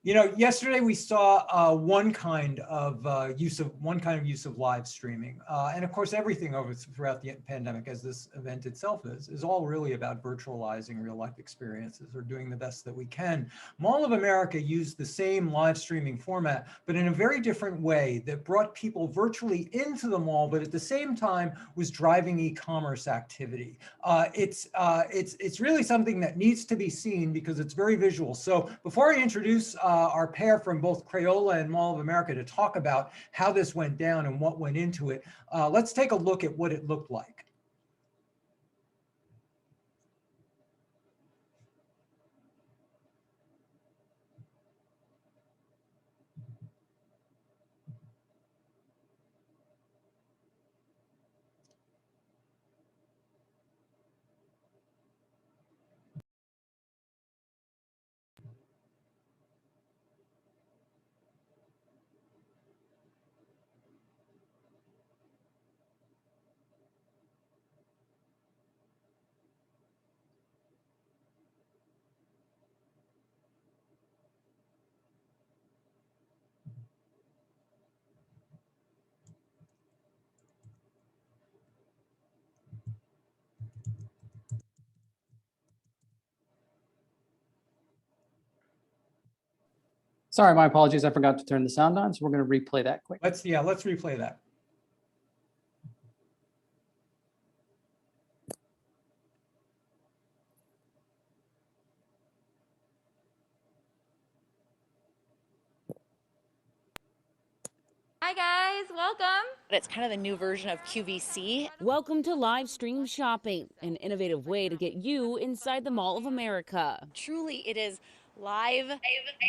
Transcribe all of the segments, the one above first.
You know, yesterday we saw one kind of use of live streaming, and of course everything throughout the pandemic, as this event itself is all really about virtualizing real life experiences or doing the best that we can. Mall of America used the same live streaming format, but in a very different way that brought people virtually into the mall, but at the same time was driving e-commerce activity. It's really something that needs to be seen because it's very visual. So before I introduce our pair from both Crayola and Mall of America to talk about how this went down and what went into it, let's take a look at what it looked like. Sorry, my apologies. I forgot to turn the sound on, so we're going to replay that quick. Let's replay that. Hi guys, welcome. It's kind of the new version of QVC. Welcome to live stream shopping, an innovative way to get you inside the Mall of America. Truly, it is live,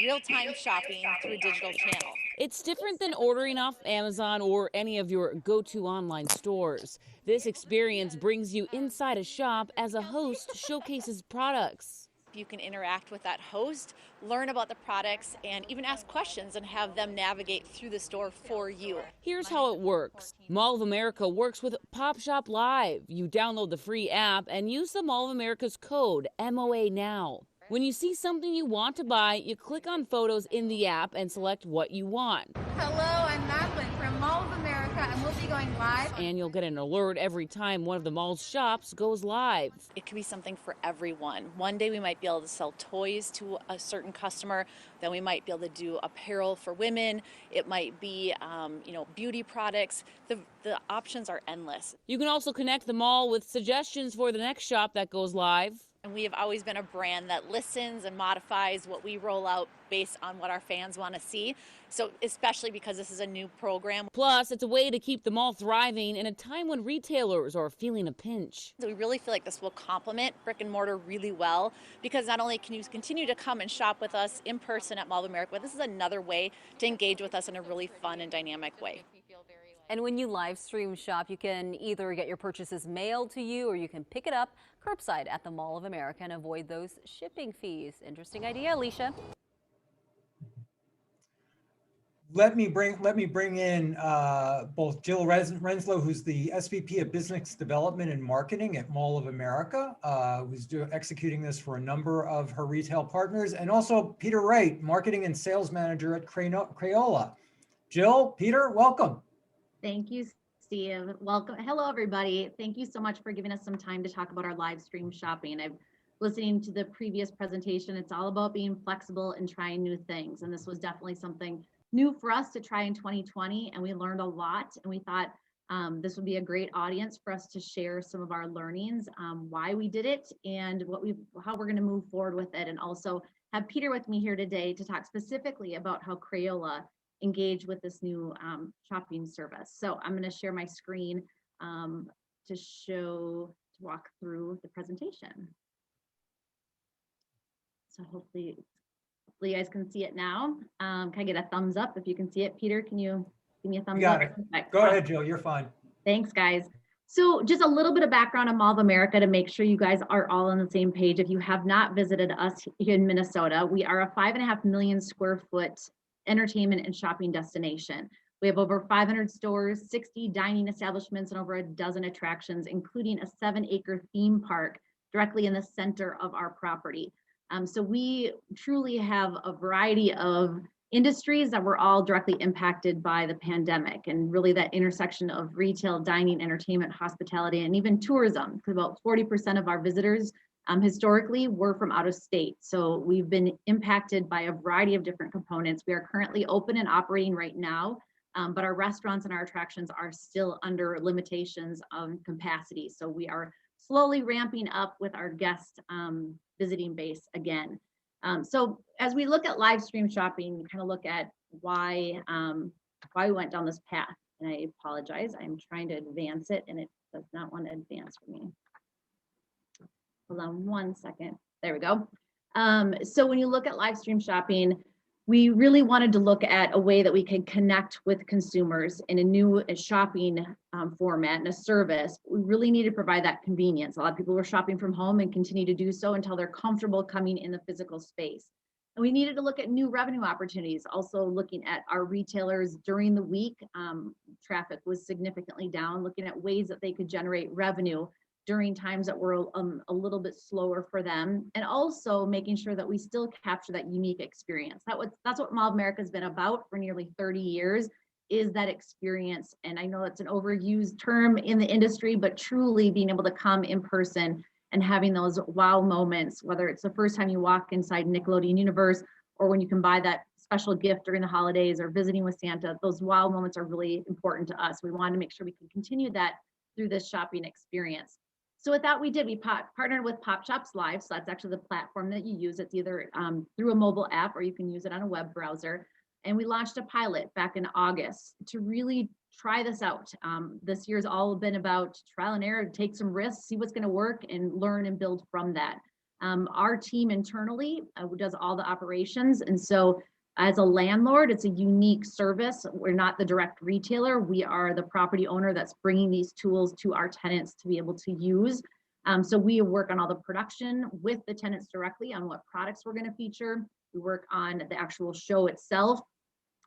real-time shopping through a digital channel. It's different than ordering off Amazon or any of your go-to online stores. This experience brings you inside a shop as a host showcases products. You can interact with that host, learn about the products, and even ask questions and have them navigate through the store for you. Here's how it works. Mall of America works with Pop Shop Live. You download the free app and use the Mall of America's code, MoA Now. When you see something you want to buy, you click on photos in the app and select what you want. Hello, I'm Madeline from Mall of America, and we'll be going live. And you'll get an alert every time one of the mall's shops goes live. It can be something for everyone. One day we might be able to sell toys to a certain customer. Then we might be able to do apparel for women. It might be, beauty products. The options are endless. You can also connect the mall with suggestions for the next shop that goes live. And we have always been a brand that listens and modifies what we roll out based on what our fans want to see. So especially because this is a new program. Plus, it's a way to keep the mall thriving in a time when retailers are feeling a pinch. So we really feel like this will complement brick and mortar really well, because not only can you continue to come and shop with us in person at Mall of America, but this is another way to engage with us in a really fun and dynamic way. And when you live stream shop, you can either get your purchases mailed to you or you can pick it up curbside at the Mall of America and avoid those shipping fees. Interesting idea, Alicia. Let me bring in both Jill Renslow, who's the SVP of Business Development and Marketing at Mall of America, who's executing this for a number of her retail partners, and also Peter Wright, Marketing and Sales Manager at Crayola. Jill, Peter, welcome. Thank you, Steve. Welcome. Hello, everybody. Thank you so much for giving us some time to talk about our live stream shopping. I'm listening to the previous presentation. It's all about being flexible and trying new things. And this was definitely something new for us to try in 2020. And we learned a lot. And we thought this would be a great audience for us to share some of our learnings, why we did it, and how we're going to move forward with it. And also have Peter with me here today to talk specifically about how Crayola engage with this new shopping service. So I'm going to share my screen to walk through the presentation. So hopefully you guys can see it now. Can I get a thumbs up if you can see it? Peter, can you give me a thumbs up? You got it. Go ahead, Jill. You're fine. Thanks, guys. So just a little bit of background on Mall of America to make sure you guys are all on the same page. If you have not visited us here in Minnesota, we are a 5.5 million square foot entertainment and shopping destination. We have over 500 stores, 60 dining establishments, and over a dozen attractions, including a 7-acre theme park directly in the center of our property. So we truly have a variety of industries that were all directly impacted by the pandemic, and really that intersection of retail, dining, entertainment, hospitality, and even tourism, because about 40% of our visitors historically were from out of state. So we've been impacted by a variety of different components. We are currently open and operating right now, but our restaurants and our attractions are still under limitations on capacity. So we are slowly ramping up with our guest visiting base again. So as we look at live stream shopping, we kind of look at why we went down this path. And I apologize, I'm trying to advance it and it does not want to advance for me. Hold on one second. There we go. So when you look at live stream shopping, we really wanted to look at a way that we could connect with consumers in a new shopping format and a service. We really need to provide that convenience. A lot of people were shopping from home and continue to do so until they're comfortable coming in the physical space. And we needed to look at new revenue opportunities, also looking at our retailers during the week. Traffic was significantly down, looking at ways that they could generate revenue during times that were a little bit slower for them, and also making sure that we still capture that unique experience. That's what Mall of America has been about for nearly 30 years, is that experience. And I know that's an overused term in the industry, but truly being able to come in person and having those wow moments, whether it's the first time you walk inside Nickelodeon Universe, or when you can buy that special gift during the holidays or visiting with Santa. Those wow moments are really important to us. We wanted to make sure we can continue that through this shopping experience. So with that, we partnered with Pop Shops Live. So that's actually the platform that you use. It's either through a mobile app or you can use it on a web browser. And we launched a pilot back in August to really try this out. This year's all been about trial and error, take some risks, see what's going to work, and learn and build from that. Our team internally does all the operations. And so as a landlord, it's a unique service. We're not the direct retailer. We are the property owner that's bringing these tools to our tenants to be able to use. So we work on all the production with the tenants directly on what products we're going to feature. We work on the actual show itself,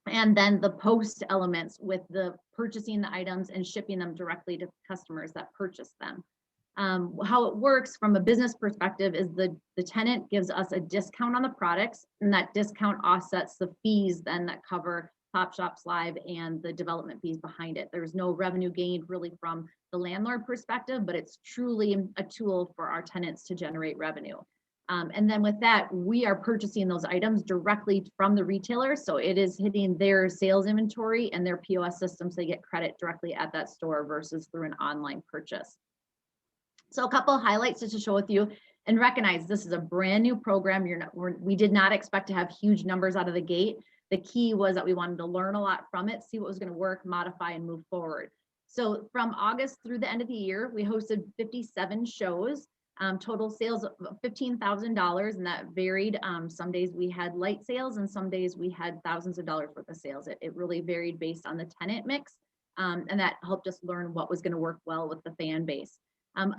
and then the post elements with the purchasing the items and shipping them directly to customers that purchase them. How it works from a business perspective is the tenant gives us a discount on the products, and that discount offsets the fees then that cover Pop Shops Live and the development fees behind it. There's no revenue gained really from the landlord perspective, but it's truly a tool for our tenants to generate revenue. And then with that, we are purchasing those items directly from the retailer. So it is hitting their sales inventory and their POS systems. They get credit directly at that store versus through an online purchase. So a couple of highlights just to show with you, and recognize this is a brand new program. We did not expect to have huge numbers out of the gate. The key was that we wanted to learn a lot from it, see what was going to work, modify, and move forward. So from August through the end of the year, we hosted 57 shows, total sales of $15,000, and that varied. Some days we had light sales, and some days we had thousands of dollars worth of sales. It really varied based on the tenant mix, and that helped us learn what was going to work well with the fan base.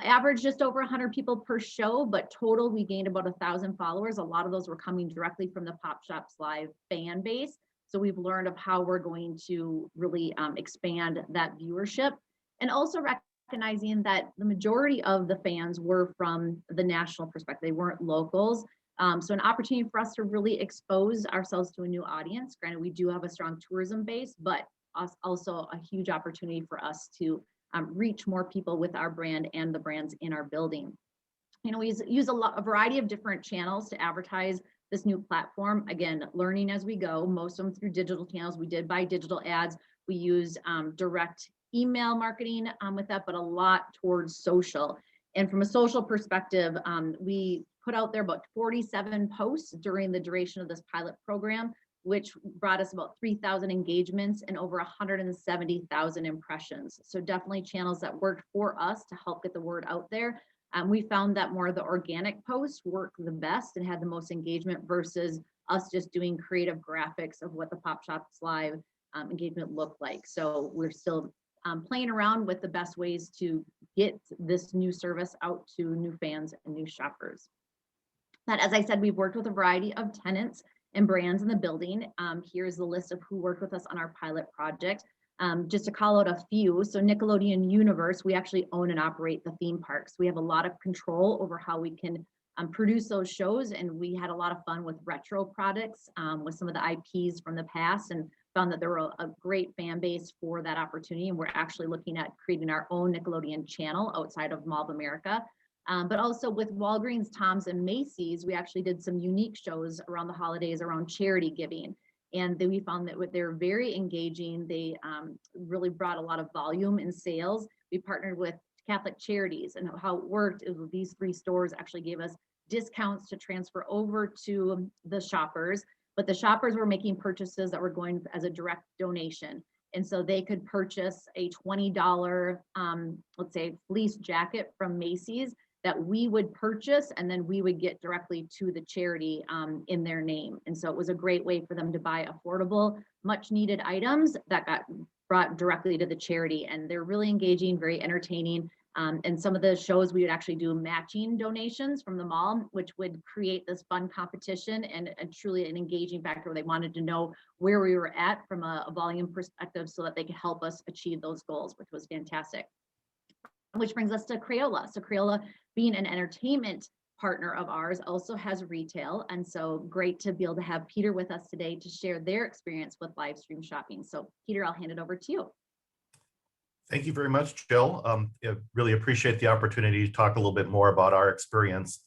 Average just over 100 people per show, but total we gained about 1,000 followers. A lot of those were coming directly from the Pop Shops Live fan base. So we've learned of how we're going to really expand that viewership, and also recognizing that the majority of the fans were from the national perspective. They weren't locals. So an opportunity for us to really expose ourselves to a new audience. Granted, we do have a strong tourism base, but also a huge opportunity for us to reach more people with our brand and the brands in our building. You know, we use a variety of different channels to advertise this new platform. Again, learning as we go, most of them through digital channels. We did buy digital ads. We use direct email marketing with that, but a lot towards social. And from a social perspective, we put out there about 47 posts during the duration of this pilot program, which brought us about 3,000 engagements and over 170,000 impressions. So definitely channels that worked for us to help get the word out there. We found that more of the organic posts work the best and had the most engagement versus us just doing creative graphics of what the Pop Shops Live engagement looked like. So we're still playing around with the best ways to get this new service out to new fans and new shoppers. That, as I said, we've worked with a variety of tenants and brands in the building. Here's the list of who worked with us on our pilot project. Just to call out a few, so Nickelodeon Universe, we actually own and operate the theme parks. We have a lot of control over how we can produce those shows. And we had a lot of fun with retro products, with some of the IPs from the past, and found that there were a great fan base for that opportunity. And we're actually looking at creating our own Nickelodeon channel outside of Mall of America. But also with Walgreens, Tom's, and Macy's, we actually did some unique shows around the holidays around charity giving. And then we found that they're very engaging. They really brought a lot of volume in sales. We partnered with Catholic Charities, and how it worked is these 3 stores actually gave us discounts to transfer over to the shoppers, but the shoppers were making purchases that were going as a direct donation. And so they could purchase a $20, let's say, fleece jacket from Macy's that we would purchase, and then we would get directly to the charity in their name. And so it was a great way for them to buy affordable, much needed items that got brought directly to the charity. And they're really engaging, very entertaining. And some of the shows we would actually do matching donations from the mall, which would create this fun competition and truly an engaging factor where they wanted to know where we were at from a volume perspective so that they could help us achieve those goals, which was fantastic. Which brings us to Crayola. So Crayola, being an entertainment partner of ours, also has retail. And so great to be able to have Peter with us today to share their experience with live stream shopping. So Peter, I'll hand it over to you. Thank you very much, Jill. I really appreciate the opportunity to talk a little bit more about our experience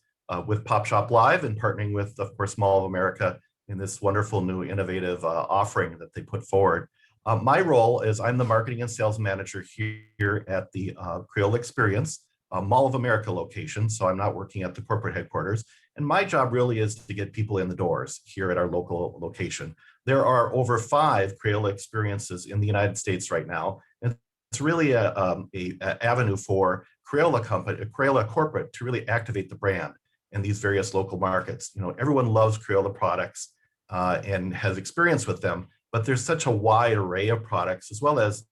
with Pop Shop Live and partnering with, of course, Mall of America in this wonderful new innovative offering that they put forward. My role is I'm the marketing and sales manager here at the Crayola Experience Mall of America location. So I'm not working at the corporate headquarters. And my job really is to get people in the doors here at our local location. There are over 5 Crayola experiences in the United States right now. And it's really a avenue for Crayola corporate to really activate the brand in these various local markets. You know, everyone loves Crayola products and has experience with them, but there's such a wide array of products, as well as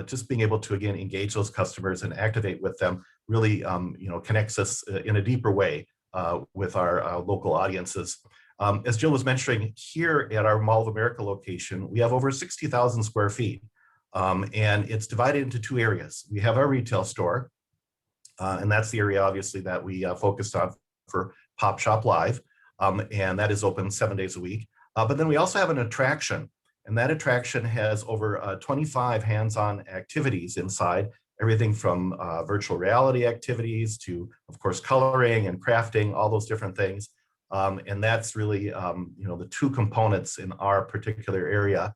just being able to, again, engage those customers and activate with them really, connects us in a deeper way with our local audiences. As Jill was mentioning, here at our Mall of America location, we have over 60,000 square feet. And it's divided into 2 areas. We have our retail store, and that's the area, obviously, that we focused on for Pop Shop Live, and that is open 7 days a week. But then we also have an attraction, and that attraction has over 25 hands-on activities inside, everything from virtual reality activities to, of course, coloring and crafting, all those different things. And that's really, the 2 components in our particular area.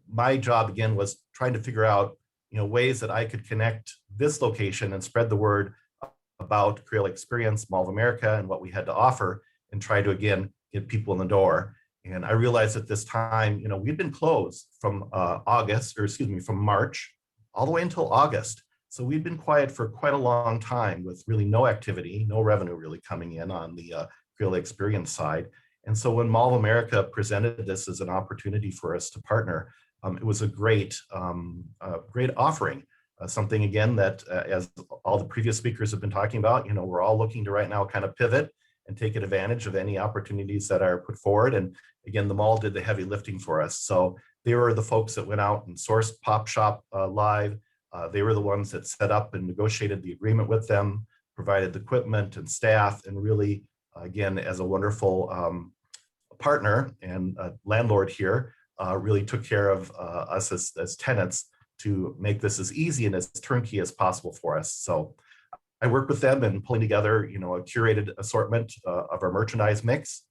My job, again, was trying to figure out, ways that I could connect this location and spread the word about Crayola Experience, Mall of America, and what we had to offer, and try to, again, get people in the door. And I realized at this time, we'd been closed from from March all the way until August. So we'd been quiet for quite a long time with really no activity, no revenue really coming in on the Crayola Experience side. And so when Mall of America presented this as an opportunity for us to partner, it was a great offering. Something, again, that as all the previous speakers have been talking about, we're all looking to right now kind of pivot and take advantage of any opportunities that are put forward. And again, the mall did the heavy lifting for us. So they were the folks that went out and sourced Pop Shop Live. They were the ones that set up and negotiated the agreement with them, provided the equipment and staff, and really, again, as a wonderful partner and landlord here, really took care of us as tenants to make this as easy and as turnkey as possible for us. So I worked with them in pulling together, a curated assortment of our merchandise mix,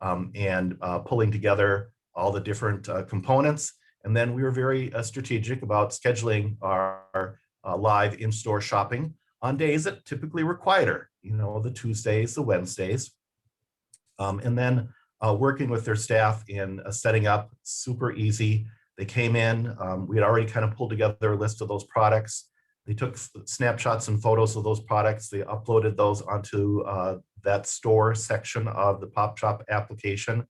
and pulling together all the different components. And then we were very strategic about scheduling our live in-store shopping on days that typically were quieter, the Tuesdays, the Wednesdays. And then working with their staff in setting up, super easy. They came in, we had already kind of pulled together a list of those products. They took snapshots and photos of those products. They uploaded those onto that store section of the Pop Shop application.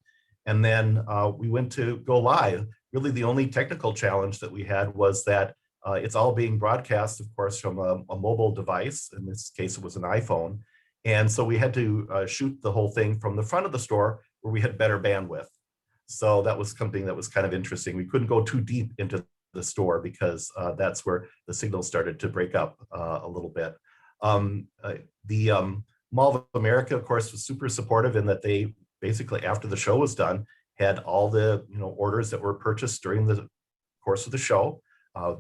And then we went to go live. Really the only technical challenge that we had was that it's all being broadcast, of course, from a mobile device. In this case, it was an iPhone. And so we had to shoot the whole thing from the front of the store where we had better bandwidth. So that was something that was kind of interesting. We couldn't go too deep into the store because that's where the signal started to break up a little bit. Mall of America, of course, was super supportive in that they basically, after the show was done, had all the orders that were purchased during the course of the show,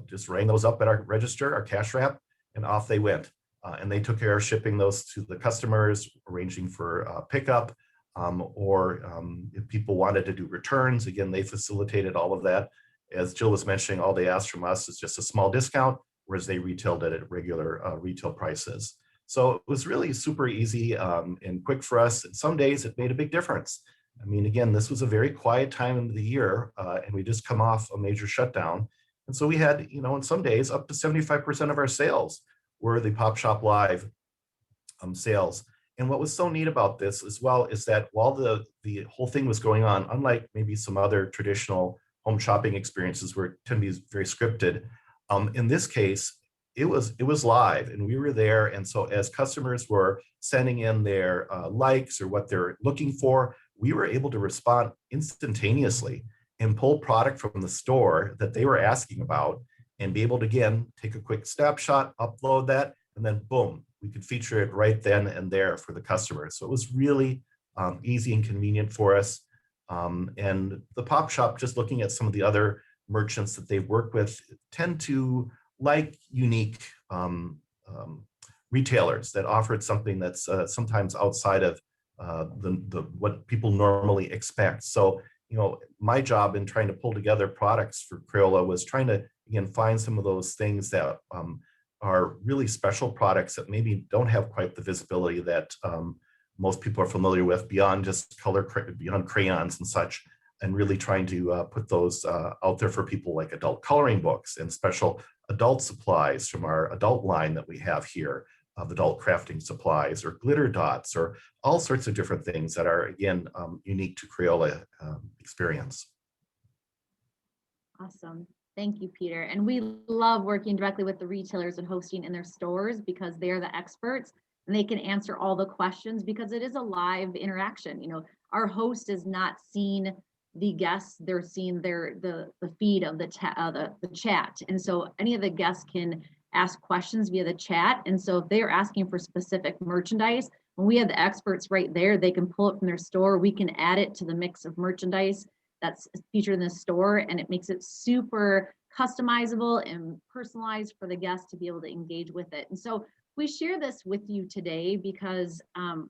just rang those up at our register, our cash wrap, and off they went. And they took care of shipping those to the customers, arranging for pickup, or if people wanted to do returns, again, they facilitated all of that. As Jill was mentioning, all they asked from us is just a small discount, whereas they retailed it at regular retail prices. So it was really super easy and quick for us. And some days it made a big difference. I mean, again, this was a very quiet time of the year, and we just come off a major shutdown. And so we had, in some days, up to 75% of our sales were the Pop Shop Live sales. And what was so neat about this as well is that while the whole thing was going on, unlike maybe some other traditional home shopping experiences where it tend to be very scripted, in this case, it was live and we were there. And so as customers were sending in their likes or what they're looking for, we were able to respond instantaneously and pull product from the store that they were asking about and be able to, again, take a quick snapshot, upload that, and then boom, we could feature it right then and there for the customer. So it was really easy and convenient for us. And the Pop Shop, just looking at some of the other merchants that they've worked with, tend to like unique retailers that offered something that's sometimes outside of what people normally expect. So, my job in trying to pull together products for Crayola was trying to, again, find some of those things that are really special products that maybe don't have quite the visibility that most people are familiar with beyond just beyond crayons and such, and really trying to put those out there for people, like adult coloring books and special adult supplies from our adult line that we have here, of adult crafting supplies, or glitter dots, or all sorts of different things that are, again, unique to Crayola experience. Awesome. Thank you, Peter. And we love working directly with the retailers and hosting in their stores because they're the experts and they can answer all the questions because it is a live interaction. Our host is not seeing the guests, they're seeing the feed of the chat. And so any of the guests can ask questions via the chat. And so if they're asking for specific merchandise, when we have the experts right there, they can pull it from their store. We can add it to the mix of merchandise that's featured in the store, and it makes it super customizable and personalized for the guests to be able to engage with it. And so we share this with you today because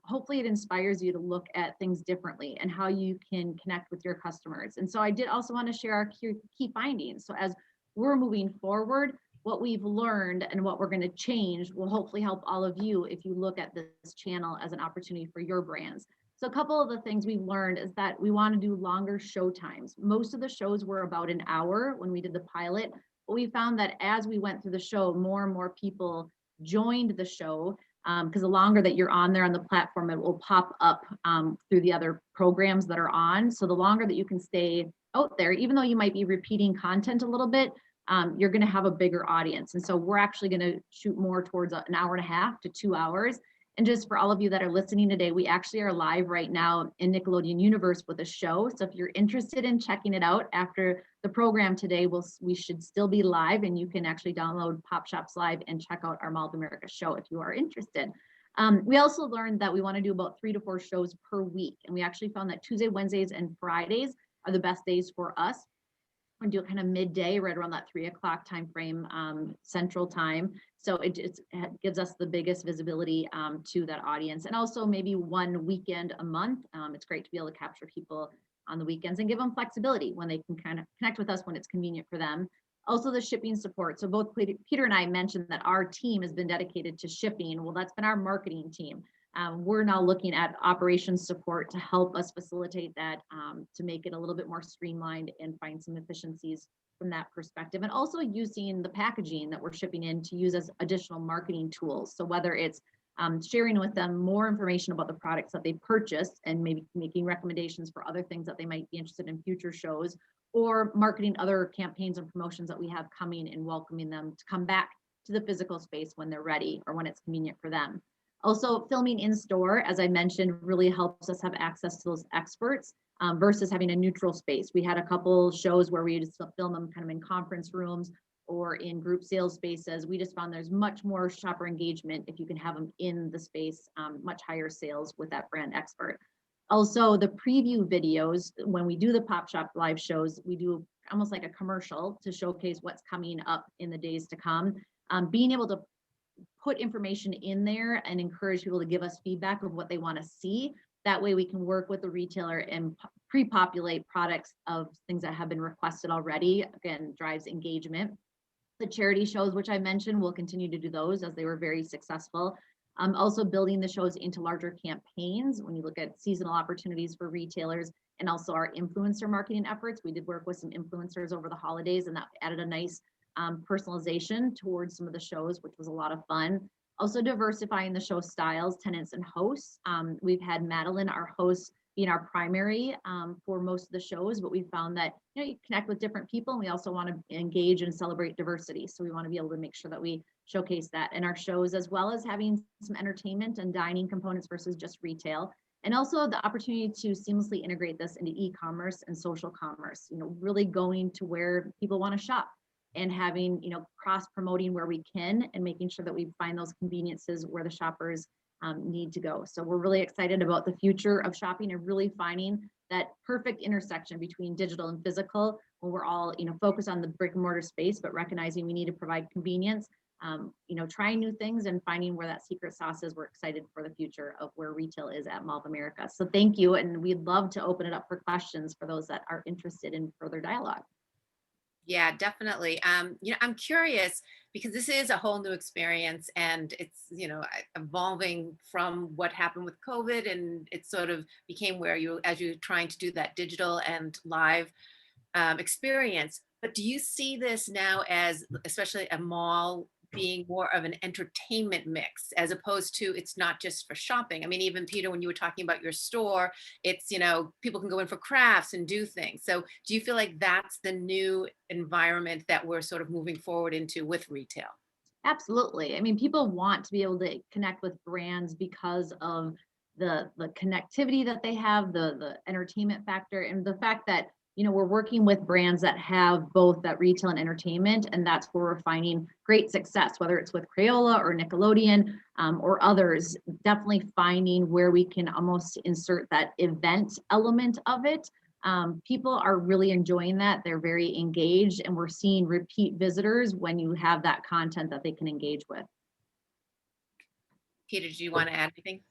hopefully it inspires you to look at things differently and how you can connect with your customers. And so I did also want to share our key findings. So as we're moving forward, what we've learned and what we're going to change will hopefully help all of you if you look at this channel as an opportunity for your brands. So a couple of the things we've learned is that we want to do longer show times. Most of the shows were about an hour when we did the pilot, but we found that as we went through the show, more and more people joined the show because the longer that you're on there on the platform, it will pop up through the other programs that are on. So the longer that you can stay out there, even though you might be repeating content a little bit, you're going to have a bigger audience. And so we're actually going to shoot more towards an hour and a half to 2 hours. And just for all of you that are listening today, we actually are live right now in Nickelodeon Universe with a show. So if you're interested in checking it out after the program today, we should still be live, and you can actually download Pop Shops Live and check out our Mall of America show if you are interested. We also learned that we want to do about 3 to 4 shows per week. And we actually found that Tuesday, Wednesdays, and Fridays are the best days for us. And do it kind of midday, right around that 3 o'clock time frame, Central Time. So it gives us the biggest visibility to that audience, and also maybe one weekend a month. It's great to be able to capture people on the weekends and give them flexibility when they can kind of connect with us when it's convenient for them. Also the shipping support. So both Peter and I mentioned that our team has been dedicated to shipping. Well, that's been our marketing team. We're now looking at operations support to help us facilitate that, to make it a little bit more streamlined and find some efficiencies from that perspective. And also using the packaging that we're shipping in to use as additional marketing tools. So whether it's sharing with them more information about the products that they purchased and maybe making recommendations for other things that they might be interested in future shows, or marketing other campaigns and promotions that we have coming and welcoming them to come back to the physical space when they're ready or when it's convenient for them. Also, filming in store, as I mentioned, really helps us have access to those experts versus having a neutral space. We had a couple shows where we just film them kind of in conference rooms or in group sales spaces. We just found there's much more shopper engagement if you can have them in the space, much higher sales with that brand expert. Also, the preview videos, when we do the Pop Shop live shows, we do almost like a commercial to showcase what's coming up in the days to come. Being able to put information in there and encourage people to give us feedback of what they want to see. That way we can work with the retailer and pre-populate products of things that have been requested already. Again, drives engagement. The charity shows, which I mentioned, we'll continue to do those as they were very successful. Also building the shows into larger campaigns. When you look at seasonal opportunities for retailers and also our influencer marketing efforts, we did work with some influencers over the holidays, and that added a nice personalization towards some of the shows, which was a lot of fun. Also diversifying the show styles, tenants, and hosts. We've had Madeline, our host, being our primary for most of the shows, but we found that you connect with different people, and we also want to engage and celebrate diversity. So we want to be able to make sure that we showcase that in our shows, as well as having some entertainment and dining components versus just retail. And also the opportunity to seamlessly integrate this into e-commerce and social commerce, really going to where people want to shop and having, cross promoting where we can and making sure that we find those conveniences where the shoppers need to go. So we're really excited about the future of shopping and really finding that perfect intersection between digital and physical, when we're all, focused on the brick and mortar space, but recognizing we need to provide convenience, trying new things and finding where that secret sauce is. We're excited for the future of where retail is at Mall of America. So thank you. And we'd love to open it up for questions for those that are interested in further dialogue. Yeah, definitely. I'm curious because this is a whole new experience, and it's, evolving from what happened with COVID, and it sort of became where as you're trying to do that digital and live experience. But do you see this now as, especially a mall, being more of an entertainment mix, as opposed to it's not just for shopping? I mean, even Peter, when you were talking about your store, it's, people can go in for crafts and do things. So do you feel like that's the new environment that we're sort of moving forward into with retail? Absolutely. I mean, people want to be able to connect with brands because of the connectivity that they have, the entertainment factor, and the fact that we're working with brands that have both that retail and entertainment, and that's where we're finding great success, whether it's with Crayola or Nickelodeon or others. Definitely finding where we can almost insert that event element of it. People are really enjoying that. They're very engaged, and we're seeing repeat visitors when you have that content that they can engage with. Peter, do you want to add anything?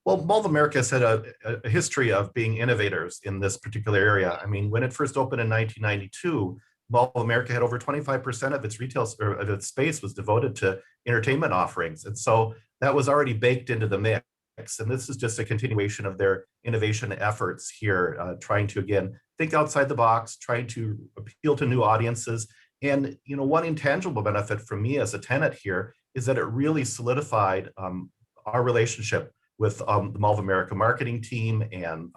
Well, Mall of America has had a history of being innovators in this particular area. I mean, when it first opened in 1992, Mall of America had over 25% of its retail or of its space was devoted to entertainment offerings. And so that was already baked into the mix. And this is just a continuation of their innovation efforts here, trying to, again, think outside the box, trying to appeal to new audiences. And, one intangible benefit for me as a tenant here is that it really solidified our relationship with the Mall of America marketing team, and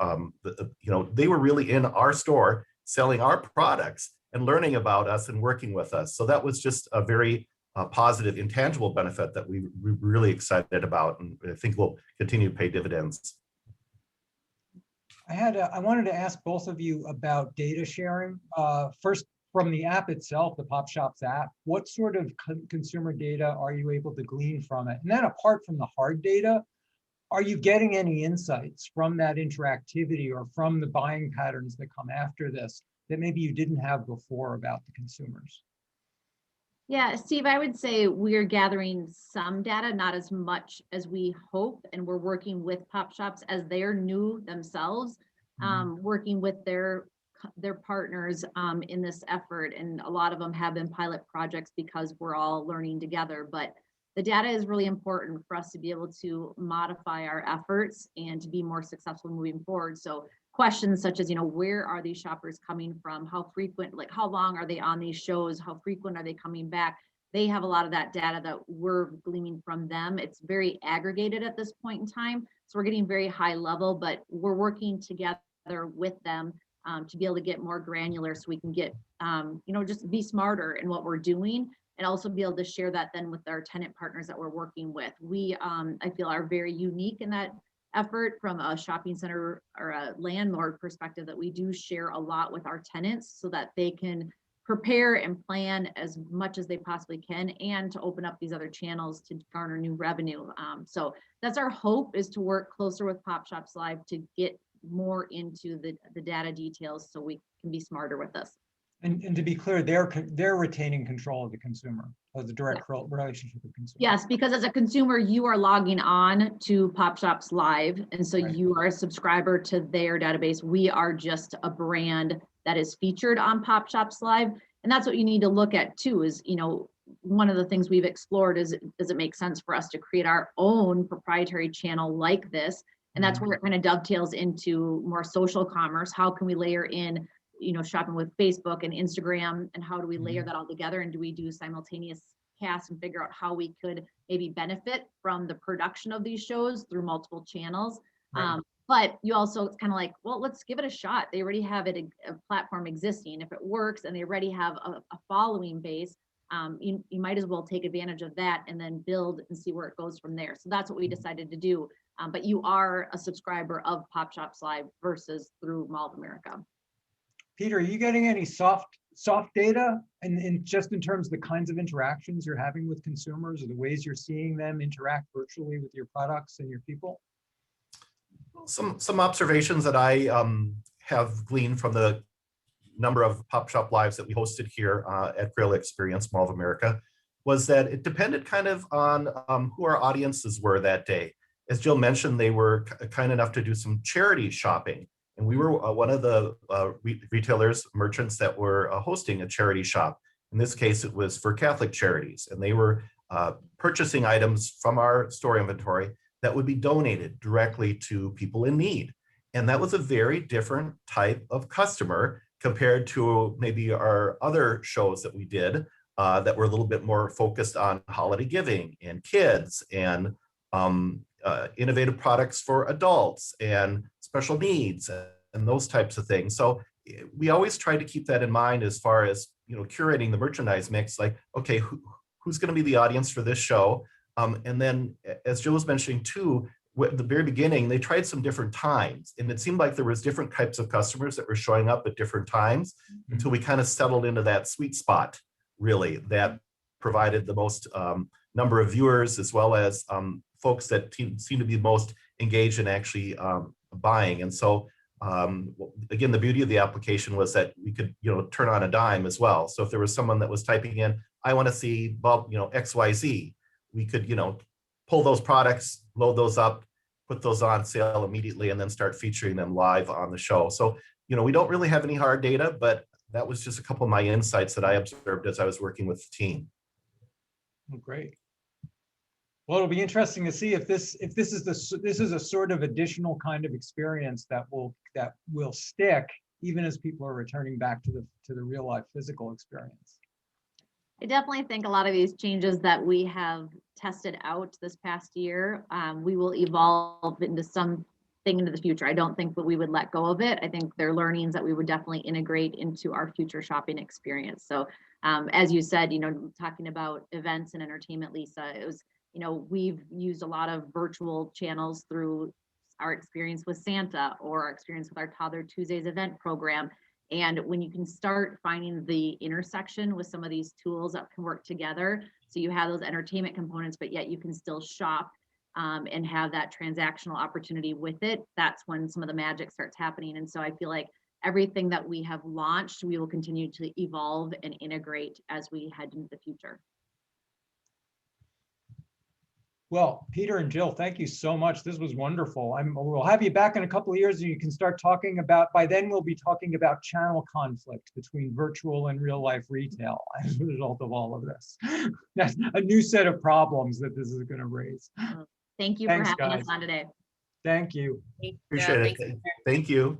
they were really in our store selling our products and learning about us and working with us. So that was just a very positive, intangible benefit that we're really excited about, and I think will continue to pay dividends. I wanted to ask both of you about data sharing. First, from the app itself, the Pop Shops app, what sort of consumer data are you able to glean from it? And then apart from the hard data, are you getting any insights from that interactivity or from the buying patterns that come after this that maybe you didn't have before about the consumers? Yeah, Steve, I would say we're gathering some data, not as much as we hope, and we're working with Pop Shops as they're new themselves, working with their partners in this effort, and a lot of them have been pilot projects because we're all learning together. But the data is really important for us to be able to modify our efforts and to be more successful moving forward. So questions such as, where are these shoppers coming from? How frequent, like how long are they on these shows? How frequent are they coming back? They have a lot of that data that we're gleaning from them. It's very aggregated at this point in time. So we're getting very high level, but we're working together with them to be able to get more granular so we can get, just be smarter in what we're doing, and also be able to share that then with our tenant partners that we're working with. We, I feel, are very unique in that effort from a shopping center or a landlord perspective, that we do share a lot with our tenants so that they can prepare and plan as much as they possibly can, and to open up these other channels to garner new revenue. So that's our hope, is to work closer with Pop Shops Live to get more into the data details so we can be smarter with this. And to be clear, they're retaining control of the consumer, of the direct relationship with the consumer. Yes, because as a consumer, you are logging on to Pop Shops Live, and so you are a subscriber to their database. We are just a brand that is featured on Pop Shops Live, and that's what you need to look at too. Is, you know, one of the things we've explored is, does it make sense for us to create our own proprietary channel like this? And that's where it kind of dovetails into more social commerce. How can we layer in, you know, shopping with Facebook and Instagram, and how do we layer that all together? And do we do simultaneous casts and figure out how we could maybe benefit from the production of these shows through multiple channels? Right. But you also, it's kind of like, well, let's give it a shot. They already have a platform existing. If it works and they already have a following base, you might as well take advantage of that and then build and see where it goes from there. So that's what we decided to do. But you are a subscriber of Pop Shops Live versus through Mall of America. Peter, are you getting any soft data, and just in terms of the kinds of interactions you're having with consumers, or the ways you're seeing them interact virtually with your products and your people? Some observations that I have gleaned from the number of Pop Shop Lives that we hosted here at Crayola Experience Mall of America was that it depended kind of on who our audiences were that day. As Jill mentioned, they were kind enough to do some charity shopping. And we were one of the retailers, merchants that were hosting a charity shop. In this case, it was for Catholic charities. And they were purchasing items from our store inventory that would be donated directly to people in need. And that was a very different type of customer compared to maybe our other shows that we did that were a little bit more focused on holiday giving and kids and innovative products for adults and special needs and those types of things. So we always try to keep that in mind as far as, you know, curating the merchandise mix, like, okay, who's going to be the audience for this show? And then, as Jill was mentioning too, at the very beginning, they tried some different times, and it seemed like there was different types of customers that were showing up at different times until we kind of settled into that sweet spot, really, that provided the most number of viewers, as well as folks that seem to be most engaged in actually buying. And so, again, the beauty of the application was that we could, you know, turn on a dime as well. So if there was someone that was typing in, I want to see, you know, XYZ, we could, you know, pull those products, load those up, put those on sale immediately, and then start featuring them live on the show. So, you know, we don't really have any hard data, but that was just a couple of my insights that I observed as I was working with the team. Oh, great. Well, it'll be interesting to see if this is a sort of additional kind of experience that will stick even as people are returning back to the real life physical experience. I definitely think a lot of these changes that we have tested out this past year, we will evolve into something into the future. I don't think that we would let go of it. I think they're learnings that we would definitely integrate into our future shopping experience. So as you said, you know, talking about events and entertainment, Lisa, it was, you know, we've used a lot of virtual channels through our experience with Santa or our experience with our Toddler Tuesdays event program. And when you can start finding the intersection with some of these tools that can work together, so you have those entertainment components, but yet you can still shop and have that transactional opportunity with it, that's when some of the magic starts happening. And so I feel like everything that we have launched, we will continue to evolve and integrate as we head into the future. Well, Peter and Jill, thank you so much. This was wonderful. We'll have you back in a couple of years and you can start talking about, by then we'll be talking about channel conflict between virtual and real life retail as a result of all of this. That's a new set of problems that this is going to raise. Thank you Thanks, for having guys. us on today. Thank you. Appreciate it. Thank you.